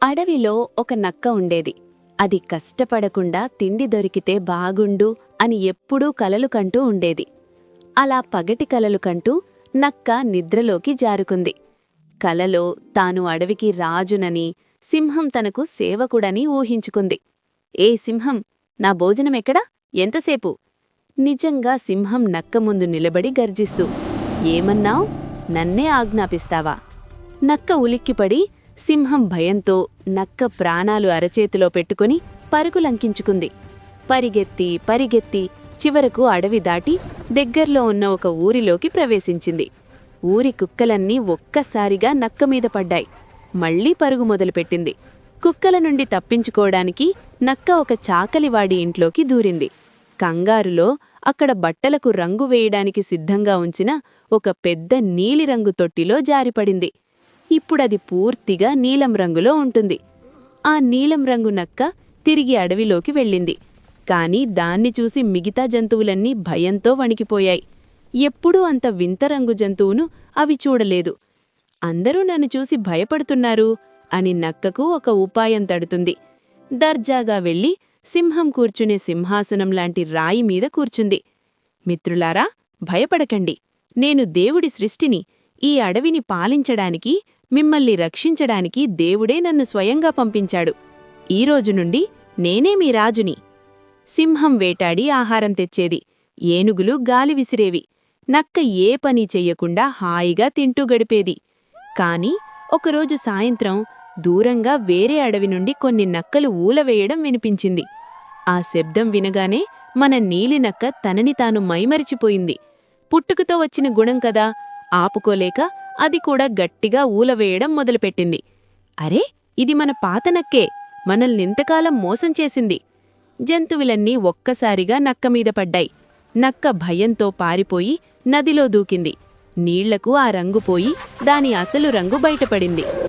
అడవిలో ఒక నక్క ఉండేది. అది కష్టపడకుండా తిండి దొరికితే బాగుండు అని ఎప్పుడూ కలలు కంటూ ఉండేది. అలా పగటి కలలు కంటూ నక్క నిద్రలోకి జారుకుంది. కలలో తాను అడవికి రాజునని, సింహం తనకు సేవకుడని ఊహించుకుంది. ఏ సింహం, నా భోజనమెక్కడా? ఎంతసేపు? నిజంగా సింహం నక్క ముందు నిలబడి గర్జిస్తూ, ఏమన్నావ్? నన్నే ఆజ్ఞాపిస్తావా? నక్క ఉలిక్కిపడి సింహం భయంతో నక్క ప్రాణాలు అరచేతిలో పెట్టుకుని పరుగులంకించుకుంది. పరిగెత్తి పరిగెత్తి చివరకు అడవి దాటి దగ్గర్లో ఉన్న ఒక ఊరిలోకి ప్రవేశించింది. ఊరి కుక్కలన్నీ ఒక్కసారిగా నక్కమీద పడ్డాయి. మళ్లీ పరుగు మొదలుపెట్టింది. కుక్కల నుండి తప్పించుకోవడానికి నక్క ఒక చాకలివాడి ఇంట్లోకి దూరింది. కంగారులో అక్కడ బట్టలకు రంగు వేయడానికి సిద్ధంగా ఉంచిన ఒక పెద్ద నీలిరంగు తొట్టిలో జారిపడింది. ఇప్పుడది పూర్తిగా నీలం రంగులో ఉంటుంది. ఆ నీలం రంగు నక్క తిరిగి అడవిలోకి వెళ్ళింది. కాని దాన్ని చూసి మిగతా జంతువులన్నీ భయంతో వణికిపోయాయి. ఎప్పుడూ అంత వింత రంగు జంతువును అవి చూడలేదు. అందరూ నన్ను చూసి భయపడుతున్నారు అని నక్కకు ఒక ఉపాయం తడుతుంది. దర్జాగా వెళ్ళి సింహం కూర్చునే సింహాసనం లాంటి రాయి మీద కూర్చుంది. మిత్రులారా, భయపడకండి. నేను దేవుడి సృష్టిని. ఈ అడవిని పాలించడానికి, మిమ్మల్ని రక్షించడానికి దేవుడే నన్ను స్వయంగా పంపించాడు. ఈరోజు నుండి నేనే మీ రాజుని. సింహం వేటాడి ఆహారం తెచ్చేది. ఏనుగులు గాలి విసిరేవి. నక్క ఏ పని చెయ్యకుండా హాయిగా తింటూ గడిపేది. కాని ఒకరోజు సాయంత్రం దూరంగా వేరే అడవి నుండి కొన్ని నక్కలు ఊలవేయడం వినిపించింది. ఆ శబ్దం వినగానే మన నీలినక్క తనని తాను మైమరిచిపోయింది. పుట్టుకతో వచ్చిన గుణం కదా, ఆపుకోలేక అది కూడా గట్టిగా ఊలవేయడం మొదలుపెట్టింది. అరే, ఇది మన పాత నక్కే, మనల్నింతకాలం మోసం చేసింది. జంతువులన్నీ ఒక్కసారిగా నక్కమీద పడ్డాయి. నక్క భయంతో పారిపోయి నదిలో దూకింది. నీళ్లకు ఆ రంగు పోయి దాని అసలు రంగు బయటపడింది.